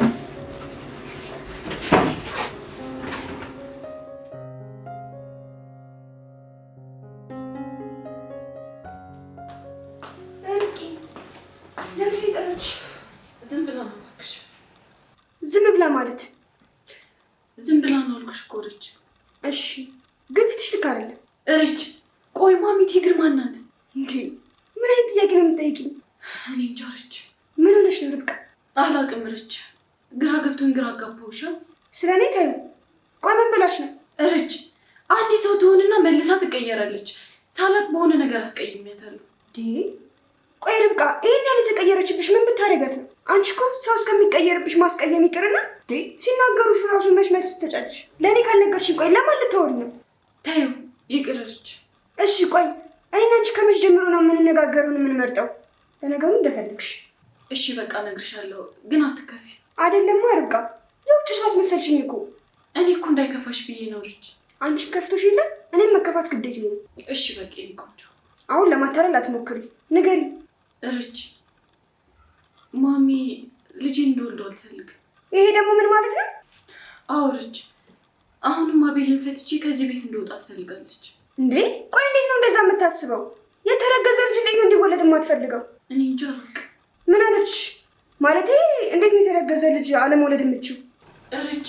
Speaker 5: ዝም ብላ ማለት
Speaker 1: ዝም ብላ ነው አልኩሽ እኮ ርች።
Speaker 5: እሺ ግን ፊትሽ ልክ አይደለም
Speaker 1: ርች። ቆይ ማሚ ትግር ማናት
Speaker 5: እንዴ? ምን አይነት ጥያቄ ነው የምትጠይቂኝ?
Speaker 1: እኔ እንጃ ርች።
Speaker 5: ምን ሆነሽ ነው ርብቃ?
Speaker 1: አላቅም ርች፣ ግራ ገብቶኝ ግራ አጋባሁሽ።
Speaker 5: ስለ እኔ ታዩ። ቆይ ምን ብላሽ ነው?
Speaker 1: ርች አንድ ሰው ትሆንና መልሳ ትቀየራለች። ሳላቅ በሆነ ነገር አስቀይሜያታለሁ።
Speaker 5: ቆይ ርብቃ ይሄን ያህል የተቀየረችብሽ ምን ብታደርጋት ነው? አንቺ እኮ ሰው እስከሚቀየርብሽ ማስቀየም ይቅርና ሲናገሩሽ ራሱ መች መልስ ትሰጫለሽ? ለእኔ ካልነገርሽኝ ቆይ ለማን ልታወሪ ነው?
Speaker 1: ታዩ ይቅር ርች።
Speaker 5: እሺ ቆይ እኔና አንቺ ከመች ጀምሮ ነው የምንነጋገሩን የምንመርጠው? ለነገሩ እንደፈለግሽ።
Speaker 1: እሺ በቃ እነግርሻለሁ፣ ግን አትከፊ።
Speaker 5: አይደለማ ርብቃ፣ የውጭ ሰው አስመሰልሽኝ እኮ።
Speaker 1: እኔ እኮ እንዳይከፋሽ ብዬ ነው ርች።
Speaker 5: አንቺን ከፍቶሽ የለ እኔም መከፋት ግዴት ነው።
Speaker 1: እሺ በቃ የኔ ቆንጆ፣
Speaker 5: አሁን ለማታለል አትሞክሪ፣ ንገሪ።
Speaker 1: ርች ማሚ ልጄ እንደወልደው አልፈልግም።
Speaker 5: ይሄ ደግሞ ምን ማለት ነው?
Speaker 1: አዎ ርች፣ አሁንም አቤልን ፈትቼ ከዚህ ቤት እንደወጣ ትፈልጋለች።
Speaker 5: እንዴ ቆይ እንዴት ነው እንደዛ የምታስበው? የተረገዘ ልጅ እንዴት ነው እንዲወለድ የማትፈልገው?
Speaker 1: እኔ እንጃ አላውቅም።
Speaker 5: ምን አለች? ማለቴ እንዴት ነው የተረገዘ ልጅ አለመውለድ የምችው?
Speaker 1: ርች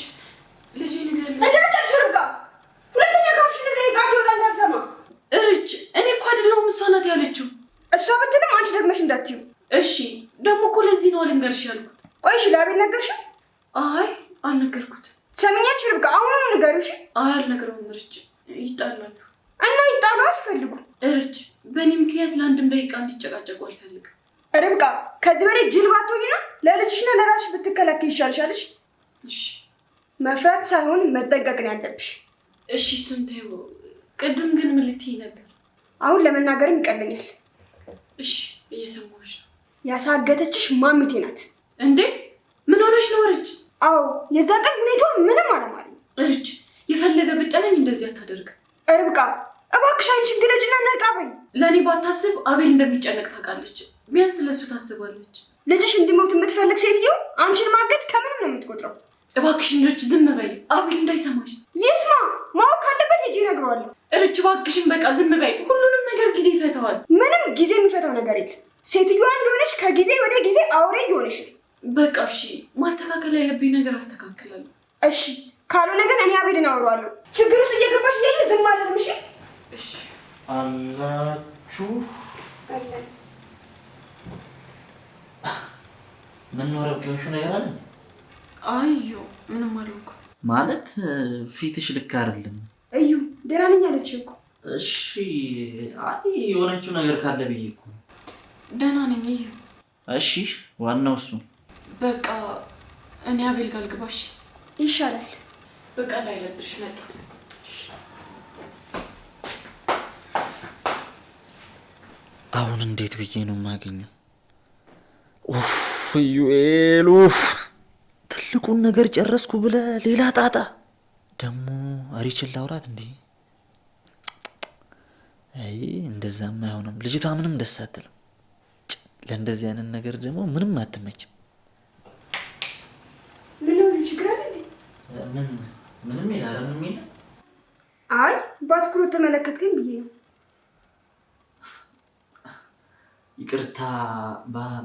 Speaker 1: ልጄ ነገር
Speaker 5: እንዳትጨርሽ ርብቃ፣ ሁለተኛ ካፍሽ ነገር ቃል ሲወጣ እንዳልሰማ።
Speaker 1: ርች እኔ እኮ አይደለሁም እሷ ናት ያለችው።
Speaker 5: እሷ ብትልም አንቺ ደግመሽ እንዳትዩ።
Speaker 1: እሺ ደግሞ እኮ ለዚህ ነው ልንገርሽ ያልኩት።
Speaker 5: ቆይ እሺ ለአቤል ነገርሽው?
Speaker 1: አይ አልነገርኩትም።
Speaker 5: ትሰሚኛለሽ ርብቃ፣ አሁኑኑ ንገሪው። እሺ
Speaker 1: አይ አልነግረውም ርች፣ ይጣላሉ።
Speaker 5: እና ይጣሉ አትፈልጉ።
Speaker 1: ርች በእኔ ምክንያት ለአንድም ደቂቃ እንዲጨቃጨቁ አልፈልግም።
Speaker 5: ርብቃ ከዚህ በላይ ጅል ባትሆኚና ለልጅሽና ለራስሽ ብትከላከይ ይሻልሻልሽ።
Speaker 1: እሺ
Speaker 5: መፍራት ሳይሆን መጠንቀቅ ነው ያለብሽ።
Speaker 1: እሺ ስንታዩ። ቅድም ግን ምን ልትይ ነበር?
Speaker 5: አሁን ለመናገርም ይቀለኛል።
Speaker 1: እሺ እየሰማሁሽ ነው።
Speaker 5: ያሳገተችሽ ማሚቴ ናት።
Speaker 1: እንዴ ምን ሆነሽ ነው ርች?
Speaker 5: አዎ የዛ ቀን ሁኔታው ምንም አለማለኝ።
Speaker 1: ርች የፈለገ ብጠነኝ እንደዚህ አታደርግም።
Speaker 5: ርብቃ እባክሽ አንቺ ግለጭና ነቃ በይ።
Speaker 1: ለእኔ ባታስብ አቤል እንደሚጨነቅ ታውቃለች። ቢያንስ ለእሱ ታስባለች።
Speaker 5: ልጅሽ እንዲሞት የምትፈልግ ሴትዮ አንቺን ማገት ከምንም ነው የምትቆጥረው።
Speaker 1: እባክሽን ርች ዝም በይ፣ አቤል እንዳይሰማሽ።
Speaker 5: ይስማ፣ ማወቅ ካለበት ሄጄ እነግረዋለሁ።
Speaker 1: ርች እባክሽን በቃ ዝም በይ። ሁሉንም ነገር ጊዜ ይፈታዋል።
Speaker 5: ምንም ጊዜ የሚፈታው ነገር የለም። ሴትዮዋ እንደሆነች ከጊዜ ወደ ጊዜ አውሬ እየሆነች ነው።
Speaker 1: በቃ እሺ፣ ማስተካከል ያለብኝ ነገር አስተካክላለሁ።
Speaker 5: እሺ ካልሆነ ግን እኔ አቤልን አወራዋለሁ። ችግር ውስጥ እየገባሽ እያለ ዝም አልልም። እሺ
Speaker 1: እሺ
Speaker 3: አላችሁ?
Speaker 5: አለን።
Speaker 3: ምን ነው ረብኬዎቹ ነገር አለ?
Speaker 1: አዩ ምንም አልኩ
Speaker 3: ማለት ፊትሽ ልክ አይደለም።
Speaker 5: እዩ ደህና ነኝ አለች እኮ።
Speaker 3: እሺ አይ የሆነችው ነገር ካለ ብዬ እኮ።
Speaker 1: ደህና ነኝ እዩ።
Speaker 3: እሺ ዋናው እሱ።
Speaker 1: በቃ እኔ አቤል ጋር ልግባሽ
Speaker 5: ይሻላል።
Speaker 1: በቃ እንዳይለብሽ መጣ።
Speaker 3: አሁን እንዴት ብዬ ነው የማገኘው? ኡፍ ዩኤል ኡፍ! ትልቁን ነገር ጨረስኩ ብለህ ሌላ ጣጣ ደግሞ አሪችን ላውራት እንዴ? አይ እንደዛማ አይሆንም። ልጅቷ ምንም ደስ አትልም። ለእንደዚህ አይነት ነገር ደግሞ ምንም አትመችም።
Speaker 5: ምንም ችግር አለ እንዴ?
Speaker 3: ምንም ይላል ምን?
Speaker 5: አይ በአትኩሮት ተመለከትከኝ ብዬ ነው።
Speaker 3: ይቅርታ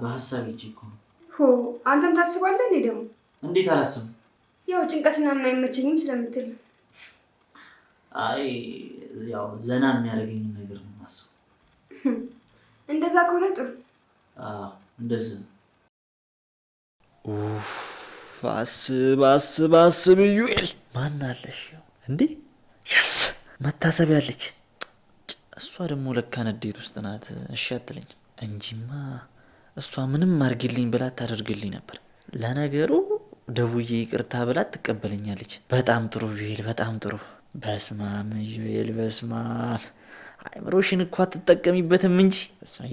Speaker 3: በሀሳብ ይጂ እኮ ነው።
Speaker 5: ሆ አንተም ታስባለህ እንዴ? ደግሞ
Speaker 3: እንዴት አላስብም?
Speaker 5: ያው ጭንቀት ምናምን አይመቸኝም ስለምትል።
Speaker 3: አይ ያው ዘና የሚያደርገኝ ነገር ነው የማስበው።
Speaker 5: እንደዛ ከሆነ ጥሩ።
Speaker 3: እንደዚህ ኡፍ አስብ ዩኤል። ማን አለሽ እንዴ? ያስ መታሰብ ያለች እሷ ደግሞ ለካ ንዴት ውስጥ ናት። እሺ አትለኝ እንጂማ እሷ ምንም አርግልኝ ብላ ታደርግልኝ ነበር። ለነገሩ ደውዬ ይቅርታ ብላ ትቀበለኛለች። በጣም ጥሩ ዩኤል፣ በጣም ጥሩ። በስማም ዩኤል፣ በስማም አይምሮሽን እኮ አትጠቀሚበትም እንጂ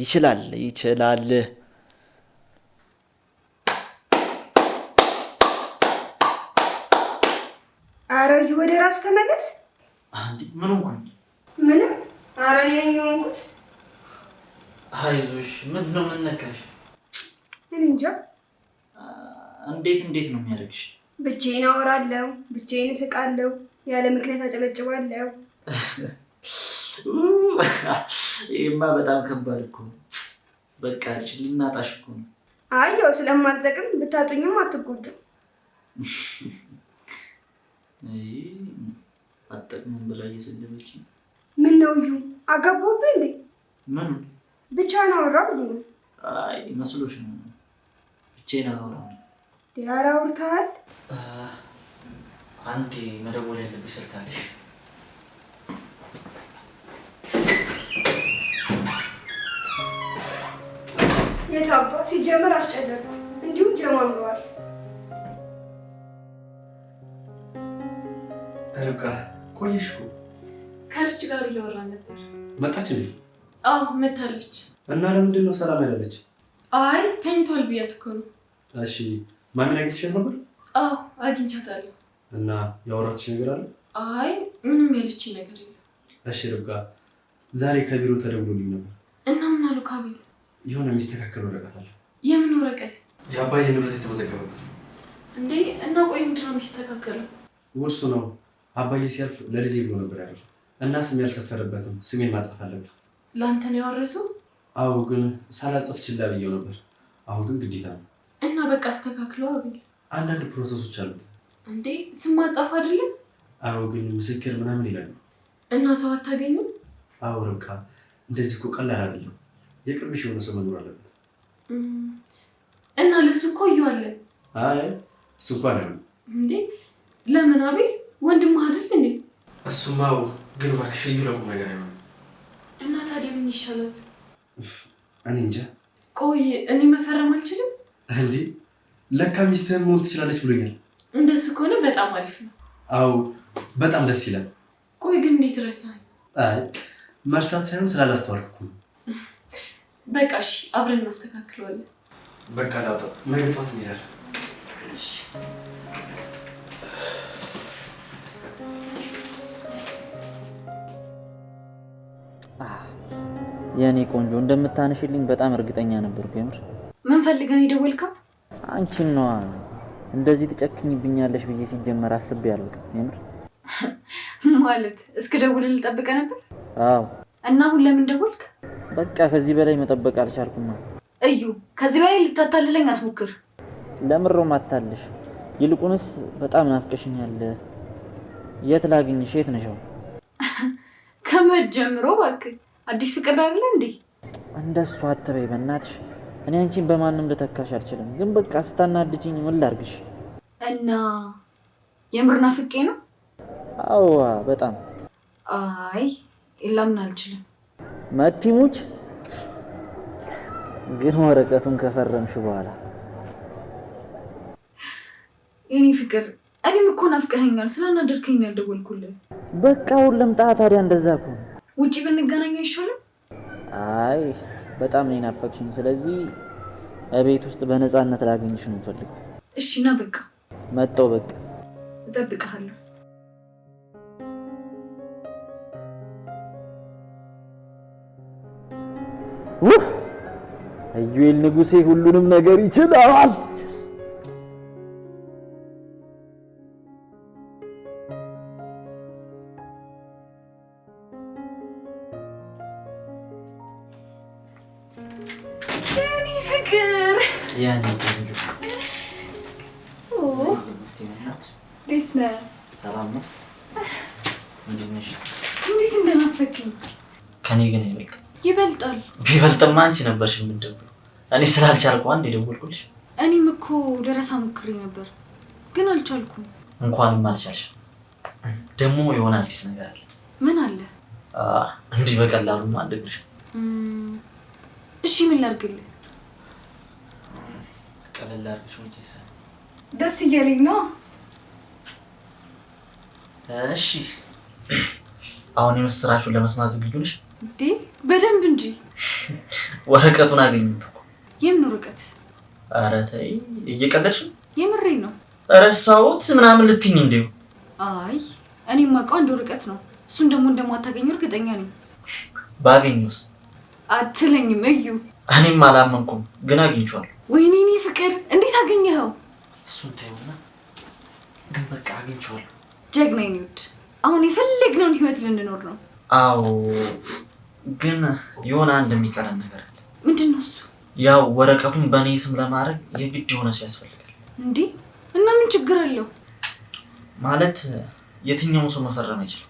Speaker 3: ይችላል።
Speaker 5: አረጁ ወደ ራስ ተመለስ።
Speaker 3: አንዴ ምን ሆንኩኝ?
Speaker 5: ምንም። ኧረ እኔ ነኝ የሆንኩት።
Speaker 3: አይዞሽ። ምን ነው ምን ነካሽ?
Speaker 5: እኔ እንጃ።
Speaker 3: እንዴት ነው የሚያደርግሽ?
Speaker 5: ብቻዬን አወራለሁ፣ ብቻዬን እስቃለሁ፣ ያለ ምክንያት አጨበጭባለሁ።
Speaker 3: ይሄማ በጣም ከባድ እኮ ነው። በቃ ልጅ ልናጣሽ እኮ ነው።
Speaker 5: አይ ያው ስለማልጠቅም ብታጡኝም አትጎዱ።
Speaker 3: አትጠቅምም ብላ እየሰደበችኝ።
Speaker 5: ምን ነው እዩ አገባሁብህ እንዴ?
Speaker 3: ምን
Speaker 5: ብቻህን አወራ ብዬ ነው።
Speaker 3: አይ መስሎሽ ነው። ብቻዬን አወራሁ።
Speaker 5: ዲያራ አውርተሃል?
Speaker 3: አንዴ መደወል ያለብሽ ስልክ አለሽ?
Speaker 5: የታባ ሲጀምር አስጨለቀ እንዲሁም ጀማምረዋል።
Speaker 4: ርብቃ ቆየሽ እኮ።
Speaker 1: ከልጅ ጋር እያወራን ነበር።
Speaker 4: መጣች እንዴ?
Speaker 1: አዎ መታለች።
Speaker 4: እና ለምንድን ነው ሰላም ያላለች?
Speaker 1: አይ ተኝቷል ብያት እኮ ነው።
Speaker 4: እሺ ማሚን አግኝተሻት ነበር?
Speaker 1: አዎ አግኝቻታለሁ።
Speaker 4: እና ያወራችሽ ነገር አለ?
Speaker 1: አይ ምንም ያለችኝ ነገር የለም።
Speaker 4: እሺ ርብቃ ዛሬ ከቢሮ ተደውሎልኝ ነበር።
Speaker 1: እና ምን አሉ ካቤል?
Speaker 4: የሆነ የሚስተካከል ወረቀት አለ።
Speaker 1: የምን ወረቀት?
Speaker 4: የአባዬ ንብረት የተመዘገበበት
Speaker 1: እንዴ? እና ቆይ ምንድን ነው የሚስተካከለው?
Speaker 4: ውርሱ ነው። አባዬ ሲያልፍ ለልጄ ብሎ ነበር ያደረገው እና ስም ያልሰፈረበትም ስሜን ማጻፍ አለብን።
Speaker 1: ለአንተ ነው ያወረሰው?
Speaker 4: አዎ ግን ሳላጽፍ ችላ ብዬው ነበር። አሁን ግን ግዴታ ነው።
Speaker 1: እና በቃ አስተካክለው አቤል።
Speaker 4: አንዳንድ ፕሮሰሶች አሉት።
Speaker 1: እንዴ ስም ማጻፍ አይደለም?
Speaker 4: አዎ ግን ምስክር ምናምን ይላሉ።
Speaker 1: እና ሰው አታገኙም?
Speaker 4: አዎ ርብቃ እንደዚህ እኮ ቀላል አይደለም። የቅርብሽ የሆነ ሰው መኖር አለበት።
Speaker 1: እና ለሱ እኮ እየዋለን።
Speaker 4: አይ እሱ እንኳን አይሆንም።
Speaker 1: እንዴ ለምን አቤል? ወንድም አይደል እንዴ?
Speaker 4: እሱማው ግን እባክሽ እዩ ለቁም ነገር አይሆንም።
Speaker 1: እና ታዲያ ምን ይሻላል?
Speaker 4: እኔ እንጃ።
Speaker 1: ቆይ እኔ መፈረም አልችልም
Speaker 4: እንዴ? ለካ ሚስትህን መሆን ትችላለች ብሎኛል።
Speaker 1: እንደሱ ከሆነ በጣም አሪፍ ነው።
Speaker 4: አዎ በጣም ደስ ይላል።
Speaker 1: ቆይ ግን እንዴት ረሳኸኝ?
Speaker 4: አይ መርሳት ሳይሆን ስላላስተዋልኩ ነው።
Speaker 1: በቃ እሺ አብረን እናስተካክለዋለን።
Speaker 4: በቃ ላውጣ። መግባት እንሄዳለን።
Speaker 1: እሺ
Speaker 3: የኔ ቆንጆ እንደምታነሽልኝ በጣም እርግጠኛ ነበርኩ። የምር
Speaker 1: ምን ፈልገን የደወልከው?
Speaker 3: አንቺን ነዋ። እንደዚህ ትጨክኝብኛለሽ ብዬ ሲጀመር አስቤ አልወድም። የምር
Speaker 1: ማለት እስክደውልልህ ልጠብቀህ ነበር?
Speaker 3: አዎ።
Speaker 1: እና አሁን ለምን ደወልክ?
Speaker 3: በቃ ከዚህ በላይ መጠበቅ አልቻልኩም።
Speaker 1: እዩ ከዚህ በላይ ልታታልለኝ አትሞክር።
Speaker 3: ለምሮ ማታለሽ። ይልቁንስ በጣም ናፍቀሽኛል። የት ላግኝሽ? የት ነሽ?
Speaker 1: ከመጀመሩ እባክህ አዲስ ፍቅር አይደለ እንዴ?
Speaker 3: እንደሱ አትበይ በእናትሽ። እኔ አንቺን በማንም ልተካሽ አልችልም። ግን በቃ ስታናድጂኝ ምን ላርግሽ?
Speaker 1: እና የምር ናፍቄ ነው?
Speaker 3: አዎ በጣም።
Speaker 1: አይ ላምን አልችልም።
Speaker 3: መቲሙች ግን ወረቀቱን ከፈረምሽ በኋላ
Speaker 1: የኔ ፍቅር እኔም እኮ ናፍቀኸኛል። ስላናደድከኝ ነው ያልደወልኩልህ።
Speaker 3: በቃ አሁን ልምጣ ታዲያ። እንደዛ ከሆነ
Speaker 1: ውጪ ብንገናኝ አይሻልም?
Speaker 3: አይ በጣም ነው ናፈቅሽኝ። ስለዚህ እቤት ውስጥ በነፃነት ላገኝሽ ነው የምፈልገው።
Speaker 1: እሺ ና በቃ
Speaker 3: መጣሁ። በቃ
Speaker 1: እጠብቅሃለሁ።
Speaker 3: ኢዩኤል ንጉሴ ሁሉንም ነገር ይችላል።
Speaker 1: የኔ ፍቅር
Speaker 3: ያኔ ቆንጆ
Speaker 1: እንዴት ነህ?
Speaker 3: ሰላም ነው? እንዴት ነሽ?
Speaker 1: እንዴት እንደናፈቅኝ።
Speaker 3: ከኔ ግን
Speaker 1: ይበልጣል።
Speaker 3: ቢበልጥማ አንቺ ነበርሽ የምትደውይው። እኔ ስላልቻልኩ አንዴ ደወልኩልሽ።
Speaker 1: እኔም እኮ ደረሳ ሞክሬ ነበር ግን አልቻልኩም።
Speaker 3: እንኳንም አልቻልሽ። ደግሞ የሆነ አዲስ ነገር አለ።
Speaker 1: ምን አለ?
Speaker 3: እንዲህ በቀላሉማ አልነግርሽ።
Speaker 1: እሺ ምን ላድርግልህ?
Speaker 3: ቀለል አድርገሽ ወጪ
Speaker 1: ደስ እያለኝ ነው።
Speaker 3: እሺ አሁን የምስራቹን ለመስማት ዝግጁ ነሽ?
Speaker 1: እንዴ በደንብ እንጂ።
Speaker 3: ወረቀቱን አገኘሁት እኮ።
Speaker 1: የምን ወረቀት?
Speaker 3: ኧረ ተይ እየቀለድሽ ነው።
Speaker 1: የምሬን ነው።
Speaker 3: ረሳሁት ምናምን ልትይኝ እንዴው?
Speaker 1: አይ እኔም የማውቀው አንድ ወረቀት ነው። እሱን ደግሞ እንደማታገኘው እርግጠኛ ነኝ።
Speaker 3: ባገኘውስ?
Speaker 1: አትለኝም እዩ።
Speaker 3: እኔም አላመንኩም ግን አግኝቼዋለሁ።
Speaker 1: ወይኔ እኔ ፍቅር እንዴት አገኘኸው?
Speaker 3: እሱን ተይውና ግን በቃ አግኝቼዋለሁ።
Speaker 1: ጀግና ነኝ ውድ። አሁን የፈለግነውን ህይወት ልንኖር ነው።
Speaker 3: አዎ ግን የሆነ አንድ የሚቀረን ነገር አለ።
Speaker 1: ምንድነው እሱ?
Speaker 3: ያው ወረቀቱን በእኔ ስም ለማድረግ የግድ የሆነ ሰው ያስፈልጋል።
Speaker 1: እንዴ እና ምን ችግር አለው?
Speaker 3: ማለት የትኛውም ሰው መፈረም አይችልም።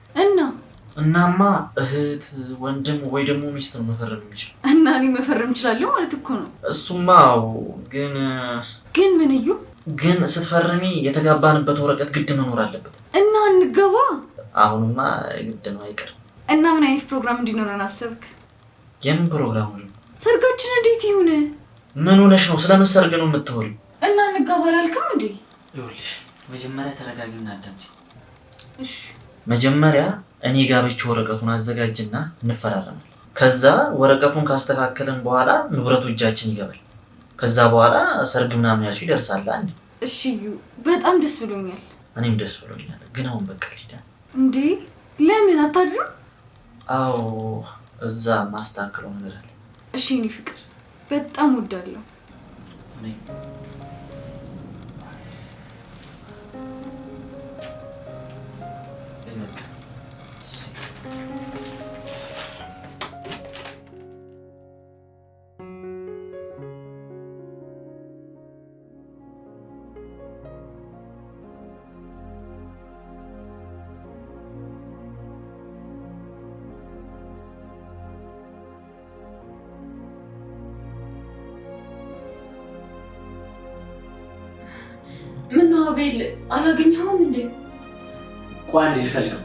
Speaker 3: እናማ እህት፣ ወንድም ወይ ደግሞ ሚስት ነው መፈረም የሚችለው።
Speaker 1: እና እኔ መፈረም እችላለሁ ማለት እኮ ነው።
Speaker 3: እሱማ ግን
Speaker 1: ምን እዩ?
Speaker 3: ግን ስትፈርሚ የተጋባንበት ወረቀት ግድ መኖር አለበት።
Speaker 1: እና እንገባ።
Speaker 3: አሁንማ ግድ ነው አይቀርም።
Speaker 1: እና ምን አይነት ፕሮግራም እንዲኖረን አሰብክ?
Speaker 3: የምን ፕሮግራም ነው?
Speaker 1: ሰርጋችን እንዴት ይሁን?
Speaker 3: ምን ሆነሽ ነው? ስለምን ሰርግ ነው የምትወሪው?
Speaker 1: እና እንገባ አላልክም እንዴ?
Speaker 3: ይኸውልሽ መጀመሪያ ተረጋጊና አዳምጪ።
Speaker 1: እሺ
Speaker 3: መጀመሪያ እኔ ጋብቻ ወረቀቱን አዘጋጅና እንፈራረማለን። ከዛ ወረቀቱን ካስተካከለን በኋላ ንብረቱ እጃችን ይገባል። ከዛ በኋላ ሰርግ ምናምን ያልሽው ይደርሳል አንዴ።
Speaker 1: እሺ እዩ በጣም ደስ ብሎኛል።
Speaker 3: እኔም ደስ ብሎኛል። ግን አሁን በቃ ሊዳ
Speaker 1: እንዴ ለምን አታድሩ?
Speaker 3: አዎ እዛ ማስተካከለው ነገር አለ።
Speaker 1: እሺ እኔ ፍቅር በጣም ወዳለሁ። ምን ነው አቤል አላገኘኸውም እንዴ?
Speaker 4: ቆይ አንዴ ልፈልገው።